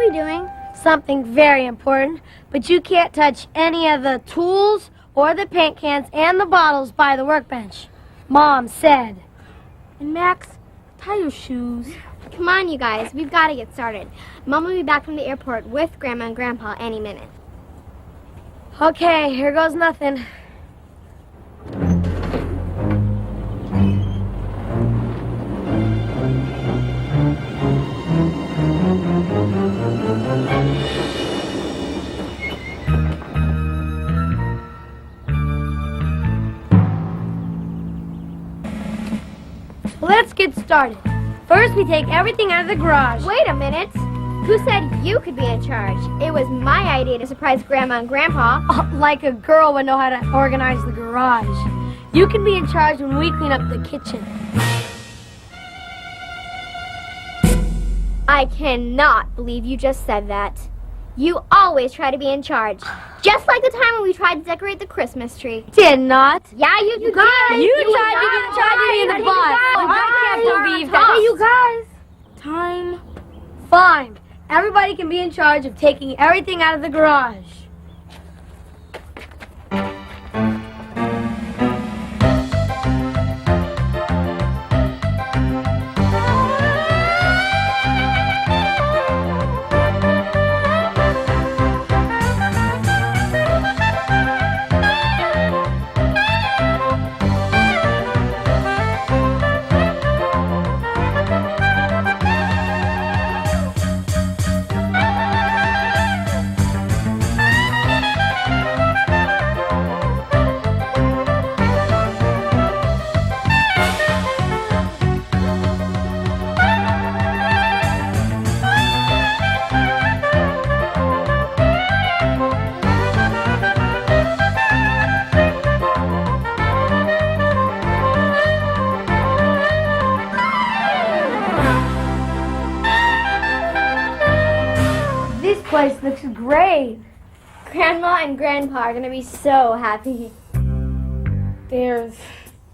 we doing? Something very important, but you can't touch any of the tools or the paint cans and the bottles by the workbench. Mom said. And Max, tie your shoes. Come on, you guys. We've got to get started. Mom will be back from the airport with Grandma and Grandpa any minute. Okay, here goes nothing. Let's get started. First, we take everything out of the garage. Wait a minute. Who said you could be in charge? It was my idea to surprise Grandma and Grandpa. Oh, like a girl would know how to organize the garage. You can be in charge when we clean up the kitchen. I cannot believe you just said that. You always try to be in charge. Just like the time when we tried to decorate the Christmas tree. Did not. Yeah, you You tried to be in the box. I can't believe that. Hey, you guys. Time. Fine. Everybody can be in charge of taking everything out of the garage. This place looks great. Grandma and Grandpa are going to be so happy. There's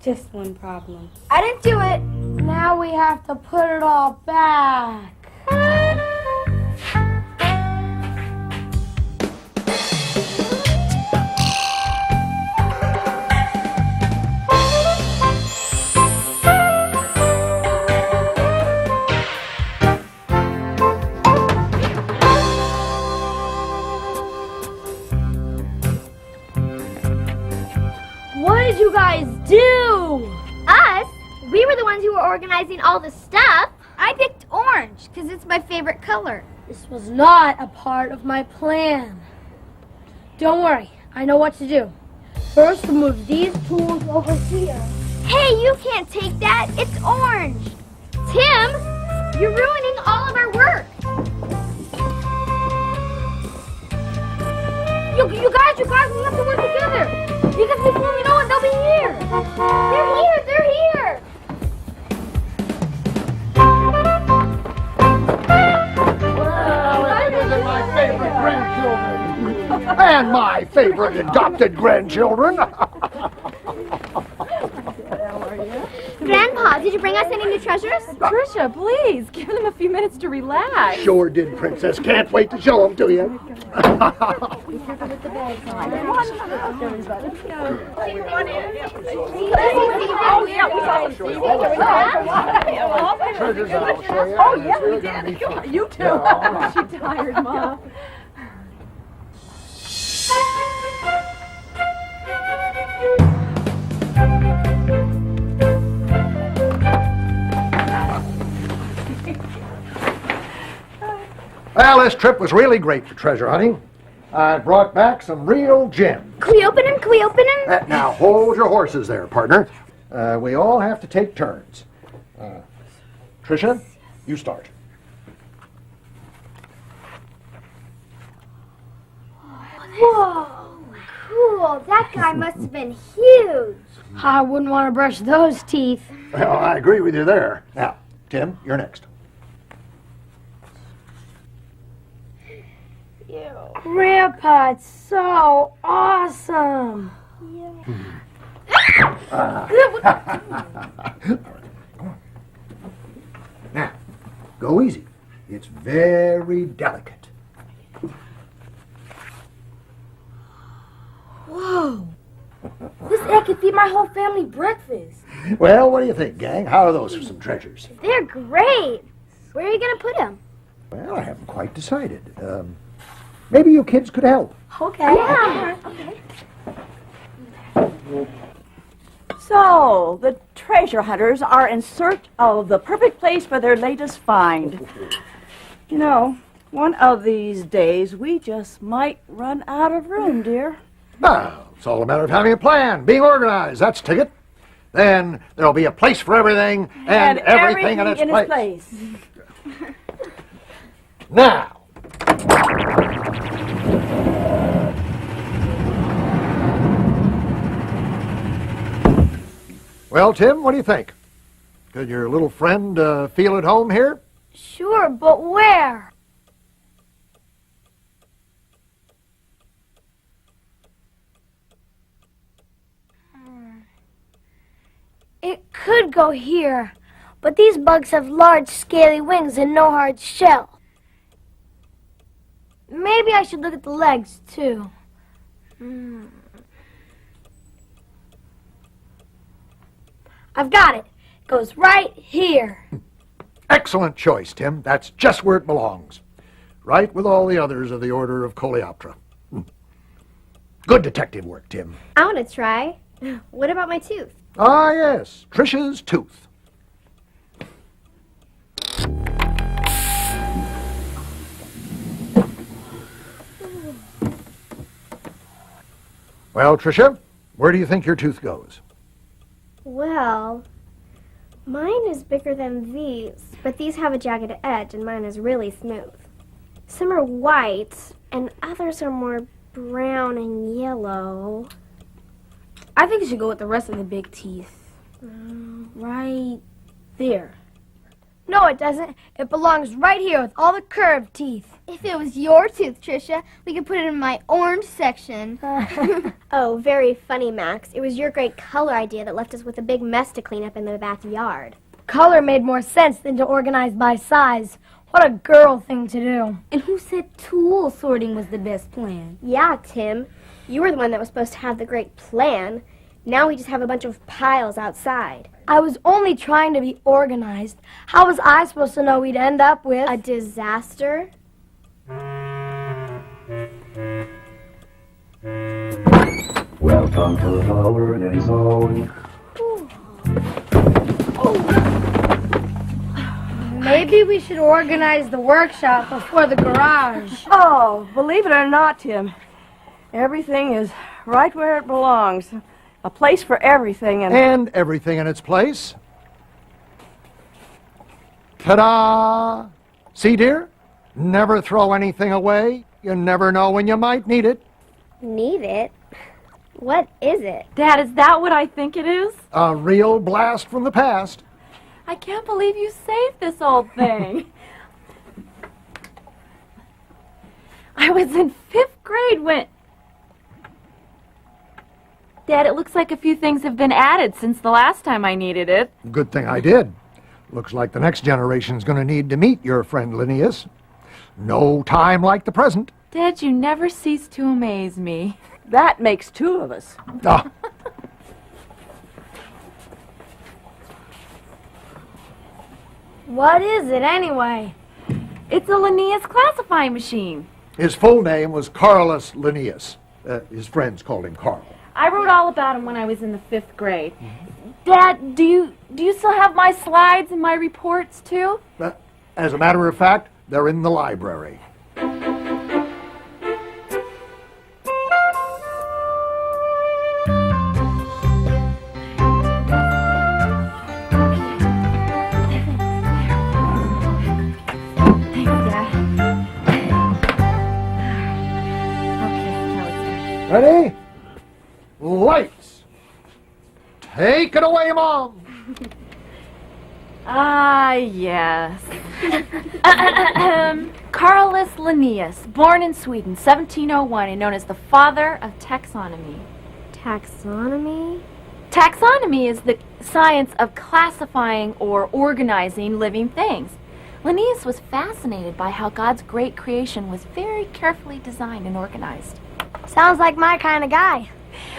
just one problem. I didn't do it. Now we have to put it all back. What did you guys do? Us? We were the ones who were organizing all the stuff. I picked orange because it's my favorite color. This was not a part of my plan. Don't worry, I know what to do. First, remove these tools over here. Hey, you can't take that. It's orange. Tim, you're ruining all of our work. You guys, we have to work together. Because before we know it, they'll be here. They're here. Well, these are my favorite grandchildren. And my favorite adopted grandchildren. Grandpa, did you bring us any new treasures? Tricia, please, give them a few minutes to relax. Sure did, Princess. Can't wait to show them to you. Treasures I'll show you. Oh, yeah, we did. Come on, you too. She's tired, Mom. Well, this trip was really great for treasure hunting. I brought back some real gems. Can we open them? Now, hold your horses there, partner. We all have to take turns. Tricia, you start. Whoa, cool. That guy must have been huge. I wouldn't want to brush those teeth. Well, I agree with you there. Now, Tim, you're next. Grandpa, it's so awesome. Now, go easy. It's very delicate. Whoa! This egg could feed my whole family breakfast. Well, what do you think, gang? How are those for some treasures? They're great. Where are you going to put them? Well, I haven't quite decided. Maybe you kids could help. Okay. Yeah. So, the treasure hunters are in search of the perfect place for their latest find. You know, one of these days we just might run out of room, dear. Well, it's all a matter of having a plan, being organized. That's ticket. Then there'll be a place for everything and everything in its place. Now. Well, Tim, what do you think? Could your little friend feel at home here? Sure, but where? It could go here, but these bugs have large, scaly wings and no hard shell. Maybe I should look at the legs, too. I've got it. It goes right here. Excellent choice, Tim. That's just where it belongs. Right with all the others of the order of Coleoptera. Good detective work, Tim. I want to try. What about my tooth? Ah, yes. Trisha's tooth. Well, Trisha, where do you think your tooth goes? Well, mine is bigger than these, but these have a jagged edge and mine is really smooth. Some are white and others are more brown and yellow. I think you should go with the rest of the big teeth. Right there. No, it doesn't. It belongs right here with all the curved teeth. If it was your tooth, Tricia, we could put it in my orange section. Oh, very funny, Max. It was your great color idea that left us with a big mess to clean up in the backyard. Color made more sense than to organize by size. What a girl thing to do. And who said tool sorting was the best plan? Yeah, Tim. You were the one that was supposed to have the great plan. Now we just have a bunch of piles outside. I was only trying to be organized. How was I supposed to know we'd end up with A disaster? Welcome to the holiday zone. Maybe we should organize the workshop before the garage. Oh, believe it or not, Tim, everything is right where it belongs. A place for everything And everything in its place. Ta-da! See, dear? Never throw anything away. You never know when you might need it. Need it? What is it? Dad, is that what I think it is? A real blast from the past. I can't believe you saved this old thing. I was in 5th grade when... Dad, it looks like a few things have been added since the last time I needed it. Good thing I did. Looks like the next generation's going to need to meet your friend Linnaeus. No time like the present. Dad, you never cease to amaze me. that makes two of us. Ah, What is it anyway? It's a Linnaeus classifying machine. his full name was Carolus Linnaeus. His friends called him Carl. I wrote all about him when I was in the 5th grade. Dad, do you still have my slides and my reports too? As a matter of fact, they're in the library. Ready? Lights. Take it away, Mom. Ah, yes. Carolus Linnaeus, born in Sweden, 1701, and known as the father of taxonomy. Taxonomy? Taxonomy is the science of classifying or organizing living things. Linnaeus was fascinated by how God's great creation was very carefully designed and organized. Sounds like my kind of guy.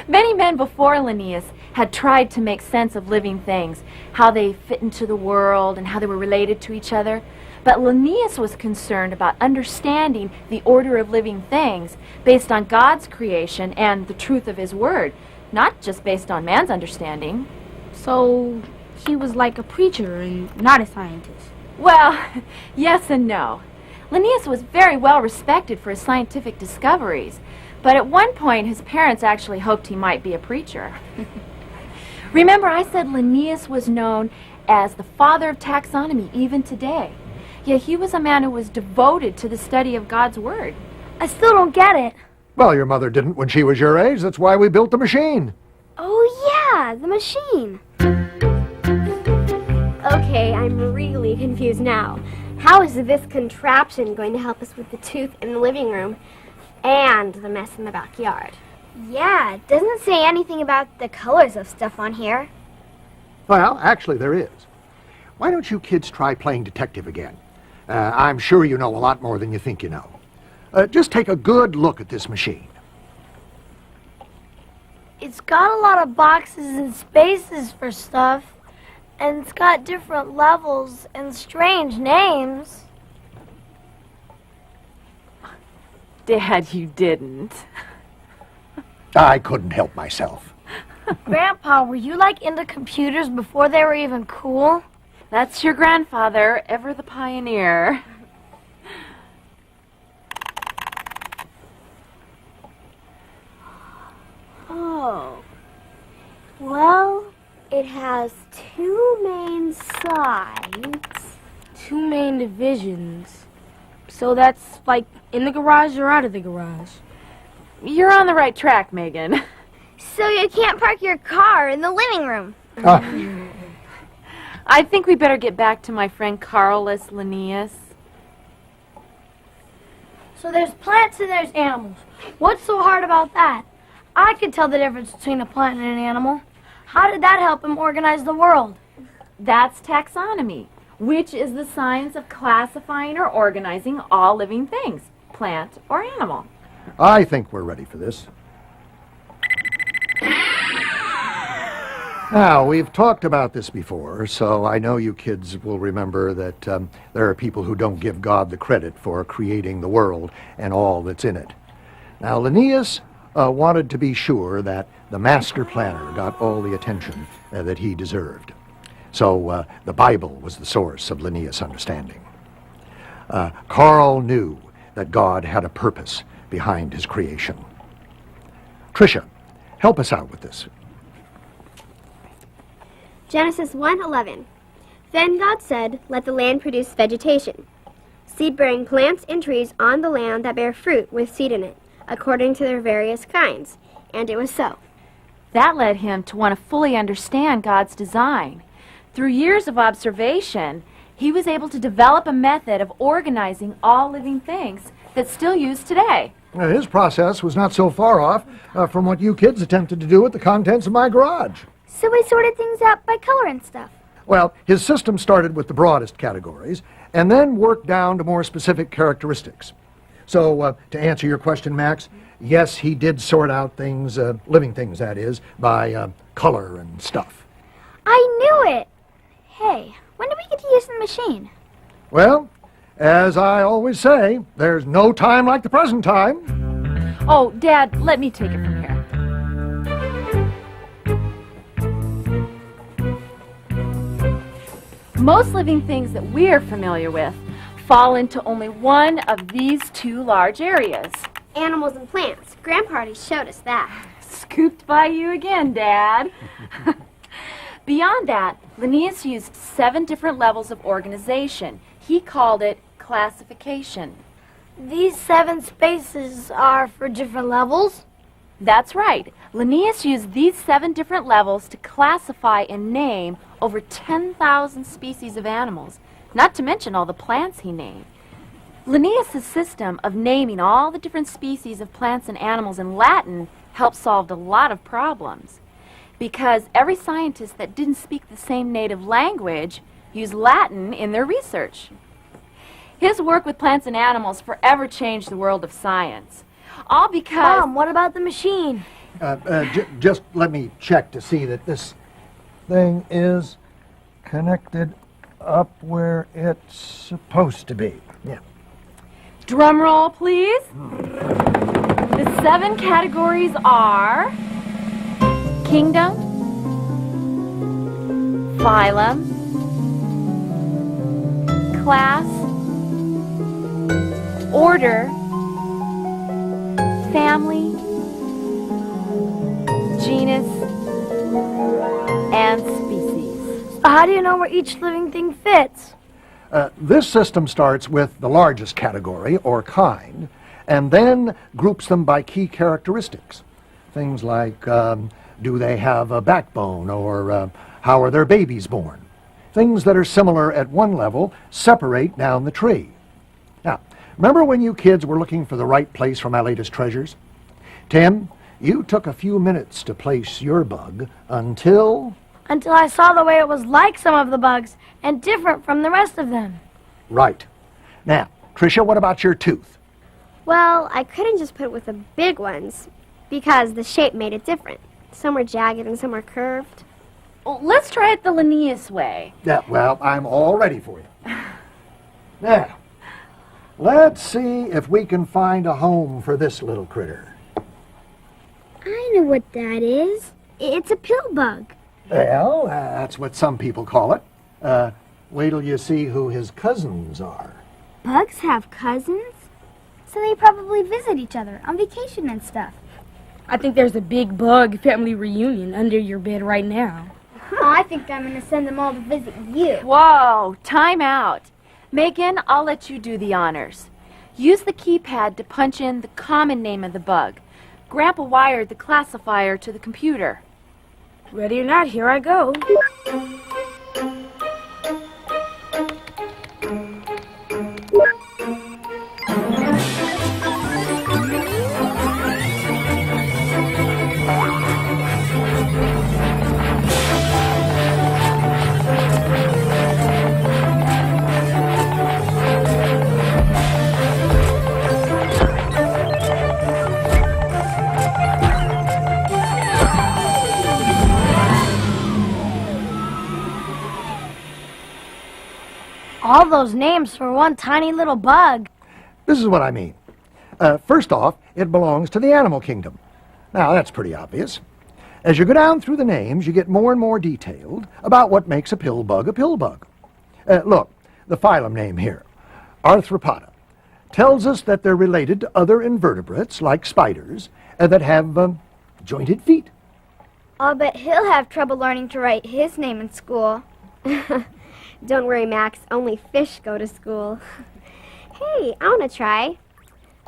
Many men before Linnaeus had tried to make sense of living things, how they fit into the world and how they were related to each other. But Linnaeus was concerned about understanding the order of living things based on God's creation and the truth of his word, not just based on man's understanding. So he was like a preacher and not a scientist. Well, yes and no. Linnaeus was very well respected for his scientific discoveries, but at one point his parents actually hoped he might be a preacher. Remember, I said Linnaeus was known as the father of taxonomy even today. Yet he was a man who was devoted to the study of God's word. I still don't get it. Well, your mother didn't when she was your age. That's why we built the machine. Oh, yeah, the machine. Okay, I'm really confused now. How is this contraption going to help us with the tooth in the living room and the mess in the backyard? Yeah, it doesn't say anything about the colors of stuff on here. Well, actually, there is. Why don't you kids try playing detective again? I'm sure you know a lot more than you think you know. Just take a good look at this machine. It's got a lot of boxes and spaces for stuff, and it's got different levels and strange names. Dad, you didn't. I couldn't help myself. Grandpa, were you like into computers before they were even cool? That's your grandfather, ever the pioneer. Oh. Well, it has two main sides. Two main divisions. So that's like in the garage or out of the garage? You're on the right track, Megan. So you can't park your car in the living room. I think we better get back to my friend Carolus Linnaeus. So there's plants and there's animals. What's so hard about that? I could tell the difference between a plant and an animal. How did that help him organize the world? That's taxonomy, which is the science of classifying or organizing all living things, plant or animal. I think we're ready for this. Now, we've talked about this before, so I know you kids will remember that there are people who don't give God the credit for creating the world and all that's in it. Now, Linnaeus wanted to be sure that the master planner got all the attention that he deserved. So the Bible was the source of Linnaeus' understanding. Carl knew that God had a purpose behind his creation. Tricia, help us out with this. Genesis 1:11. Then God said, "Let the land produce vegetation, seed-bearing plants and trees on the land that bear fruit with seed in it, according to their various kinds." And it was so. That led him to want to fully understand God's design. Through years of observation, he was able to develop a method of organizing all living things that's still used today. His process was not so far off from what you kids attempted to do with the contents of my garage. So we sorted things out by color and stuff. Well, his system started with the broadest categories and then worked down to more specific characteristics. So, to answer your question, Max, yes, he did sort out things, living things, that is, by color and stuff. I knew it! Hey, when do we get to use the machine? Well, as I always say, there's no time like the present time. Oh, Dad, let me take it from here. Most living things that we are familiar with fall into only one of these two large areas. Animals and plants. Grandpa already showed us that. Scooped by you again, Dad. Beyond that, Linnaeus used 7 different levels of organization. He called it classification. These 7 spaces are for different levels? That's right. Linnaeus used these 7 different levels to classify and name over 10,000 species of animals, not to mention all the plants he named. Linnaeus' system of naming all the different species of plants and animals in Latin helped solve a lot of problems, because every scientist that didn't speak the same native language used Latin in their research. His work with plants and animals forever changed the world of science. All because... Mom, what about the machine? Just let me check to see that this thing is connected up where it's supposed to be. Yeah. Drum roll, please. The 7 categories are kingdom, phylum, class, order, family, genus, and species. So how do you know where each living thing fits? This system starts with the largest category, or kind, and then groups them by key characteristics. Things like, do they have a backbone, or how are their babies born? Things that are similar at one level separate down the tree. Now, remember when you kids were looking for the right place for my latest treasures? Tim, you took a few minutes to place your bug until Until I saw the way it was like some of the bugs and different from the rest of them. right. Now, Tricia, what about your tooth? Well, I couldn't just put it with the big ones because the shape made it different. Some were jagged and some were curved. Well, let's try it the Linnaeus way. Yeah, well, I'm all ready for you. Now, let's see if we can find a home for this little critter. I know what that is. It's a pill bug. Well, that's what some people call it. Wait till you see who his cousins are. Bugs have cousins? So they probably visit each other on vacation and stuff. I think there's a big bug family reunion under your bed right now. I think I'm going to send them all to visit you. Whoa, time out. Megan, I'll let you do the honors. Use the keypad to punch in the common name of the bug. Grandpa wired the classifier to the computer. Ready or not, here I go. All those names for one tiny little bug. This is what I mean. First off, it belongs to the animal kingdom. Now, that's pretty obvious. As you go down through the names, you get more and more detailed about what makes a pill bug a pill bug. Look, the phylum name here, Arthropoda, tells us that they're related to other invertebrates, like spiders, that have jointed feet. I'll bet he'll have trouble learning to write his name in school. Don't worry, Max. Only fish go to school. Hey, I want to try.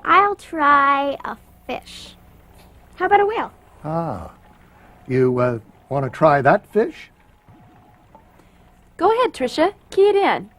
I'll try a fish. How about a whale? Ah, you want to try that fish? Go ahead, Tricia. Key it in.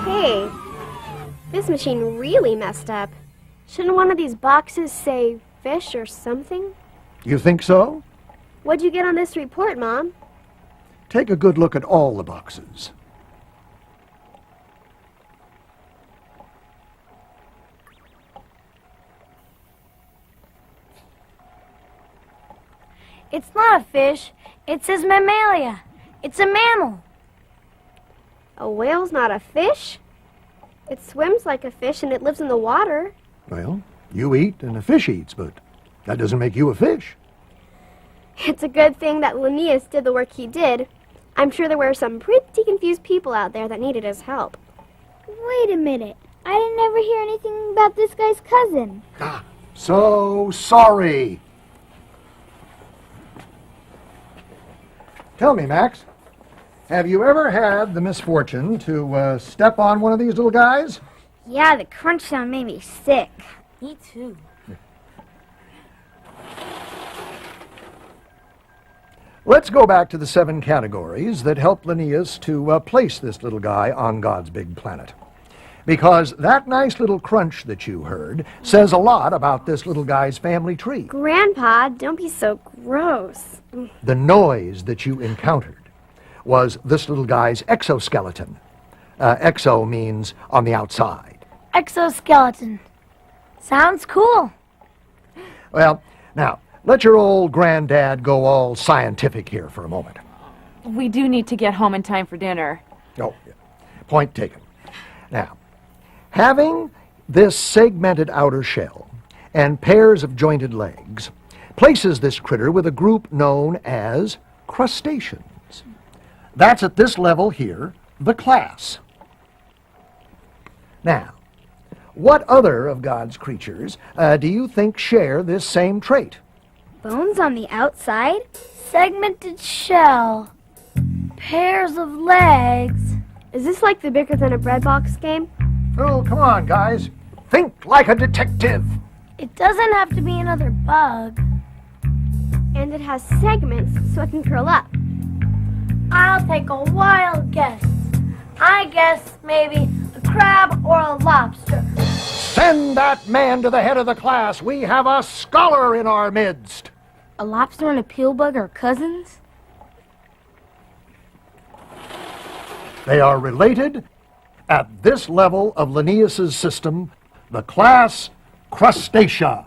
Hey, this machine really messed up. Shouldn't one of these boxes say fish or something? You think so? What'd you get on this report, Mom? Take a good look at all the boxes. It's not a fish. It says mammalia. It's a mammal. A whale's not a fish. It swims like a fish and it lives in the water. Well, you eat and a fish eats, but that doesn't make you a fish. It's a good thing that Linnaeus did the work he did. I'm sure there were some pretty confused people out there that needed his help. Wait a minute. I didn't ever hear anything about this guy's cousin. Ah, so sorry. Tell me, Max, have you ever had the misfortune to step on one of these little guys? Yeah, the crunch sound made me sick. Me too. Let's go back to the 7 categories that helped Linnaeus to place this little guy on God's big planet. Because that nice little crunch that you heard says a lot about this little guy's family tree. Grandpa, don't be so gross. The noise that you encountered was this little guy's exoskeleton. Exo means on the outside. Exoskeleton. Sounds cool. Well, now, let your old granddad go all scientific here for a moment. We do need to get home in time for dinner. Oh, yeah. Point taken. Now, having this segmented outer shell and pairs of jointed legs places this critter with a group known as crustaceans. That's at this level here, the class. Now, what other of God's creatures do you think share this same trait? Bones on the outside? Segmented shell. Pairs of legs. Is this like the bigger than a bread box game? Oh, come on, guys. Think like a detective. It doesn't have to be another bug. And it has segments so it can curl up. I'll take a wild guess. I guess maybe a crab or a lobster. Send that man to the head of the class. We have a scholar in our midst. A lobster and a peelbug are cousins? They are related at this level of Linnaeus's system, the class Crustacea.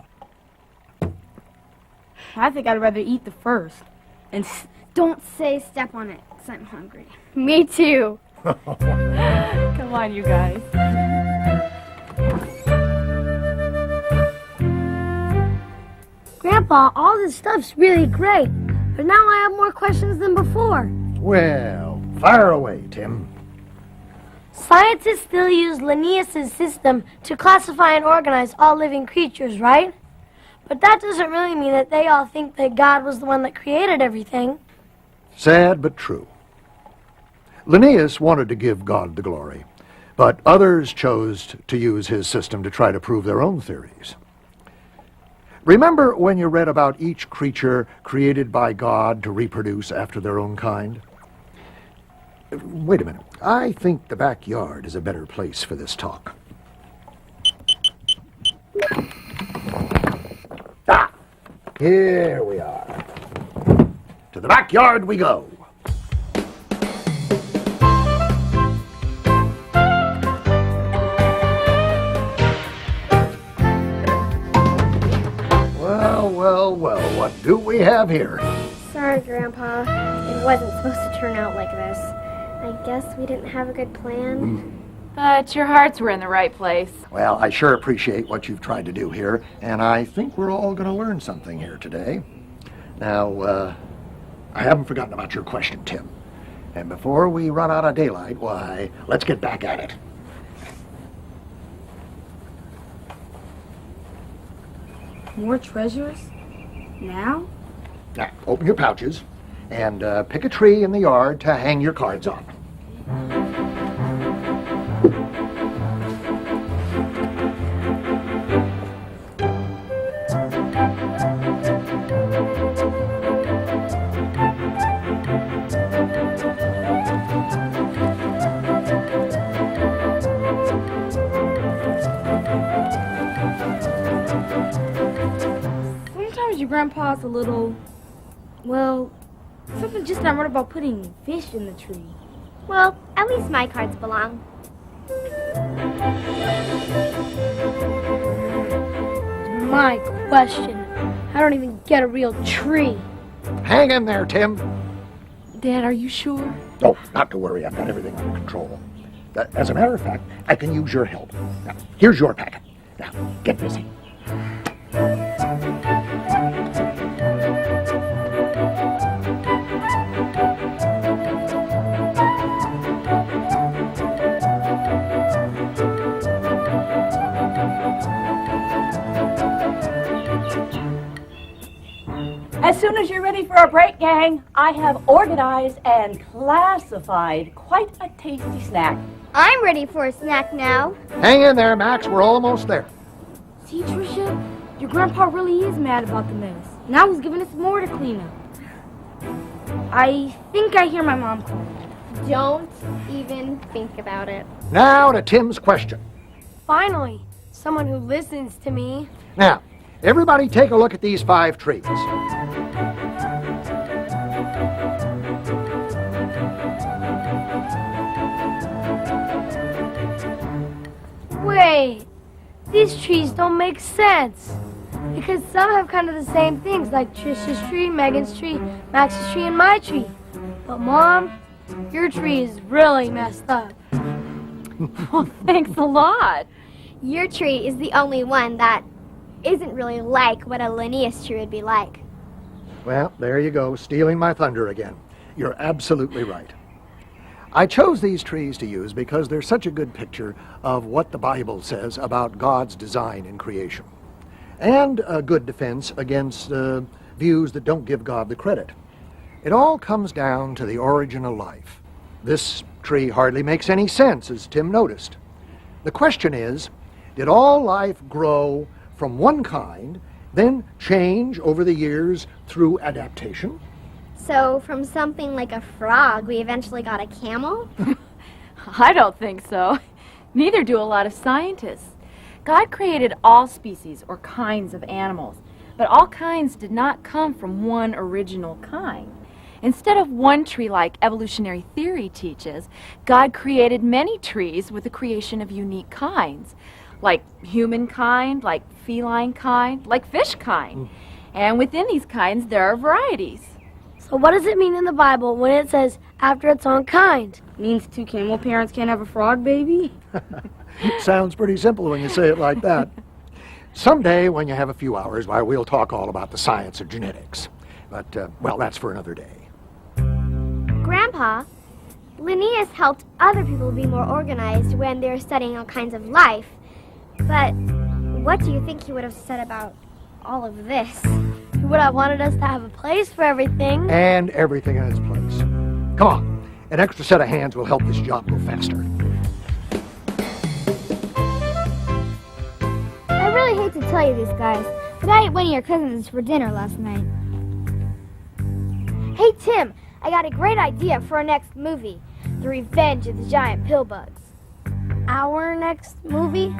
I think I'd rather eat the first. And don't say step on it, 'cause I'm hungry. Me too. Come on, you guys. Grandpa, all this stuff's really great, but now I have more questions than before. Well, fire away, Tim. Scientists still use Linnaeus' system to classify and organize all living creatures, right? But that doesn't really mean that they all think that God was the one that created everything. Sad but true. Linnaeus wanted to give God the glory, but others chose to use his system to try to prove their own theories. Remember when you read about each creature created by God to reproduce after their own kind? Wait a minute. I think the backyard is a better place for this talk. Ah, here we are. To the backyard we go. Well, what do we have here? Sorry, Grandpa. It wasn't supposed to turn out like this. I guess we didn't have a good plan. But your hearts were in the right place. Well, I sure appreciate what you've tried to do here, and I think we're all going to learn something here today. Now, I haven't forgotten about your question, Tim. And before we run out of daylight, why, let's get back at it. More treasures? Now? Now, open your pouches and pick a tree in the yard to hang your cards on. Sometimes your grandpa's a little, well, something just not right about putting fish in the tree. Well, at least my cards belong. My question. I don't even get a real tree. Hang in there, Tim. Dad, are you sure? Oh, not to worry. I've got everything under control. As a matter of fact, I can use your help. Now, here's your packet. Now, get busy. As soon as you're ready for a break, gang, I have organized and classified quite a tasty snack. I'm ready for a snack now. Hang in there, Max. We're almost there. See, Tricia? Your grandpa really is mad about the mess. Now he's giving us more to clean up. I think I hear my mom calling. Don't even think about it. Now to Tim's question. finally, someone who listens to me. Now, everybody take a look at these 5 trees. Wait, these trees don't make sense. Because some have kind of the same things, like Trisha's tree, Megan's tree, Max's tree, and my tree. But Mom, your tree is really messed up. Well, thanks a lot. Your tree is the only one that isn't really like what a Linnaeus tree would be like. Well, there you go, stealing my thunder again. You're absolutely right. I chose these trees to use because they're such a good picture of what the Bible says about God's design in creation, and a good defense against views that don't give God the credit. It all comes down to the origin of life. This tree hardly makes any sense, as Tim noticed. The question is, did all life grow from one kind, then change over the years through adaptation? So from something like a frog, we eventually got a camel? I don't think so. Neither do a lot of scientists. God created all species or kinds of animals, but all kinds did not come from one original kind. Instead of one tree like evolutionary theory teaches, God created many trees with the creation of unique kinds, like humankind, like feline kind, like fish kind. And within these kinds, there are varieties. So what does it mean in the Bible when it says, after its own kind? Means 2 camel parents can't have a frog baby? Sounds pretty simple when you say it like that. Someday, when you have a few hours, why, we'll talk all about the science of genetics. But, well, that's for another day. Grandpa, Linnaeus helped other people be more organized when they were studying all kinds of life. But what do you think he would have said about all of this? He would have wanted us to have a place for everything. And everything in its place. Come on, an extra set of hands will help this job go faster. I really hate to tell you this, guys, but I ate one of your cousins for dinner last night. Hey, Tim, I got a great idea for our next movie, The Revenge of the Giant Pillbugs. Our next movie?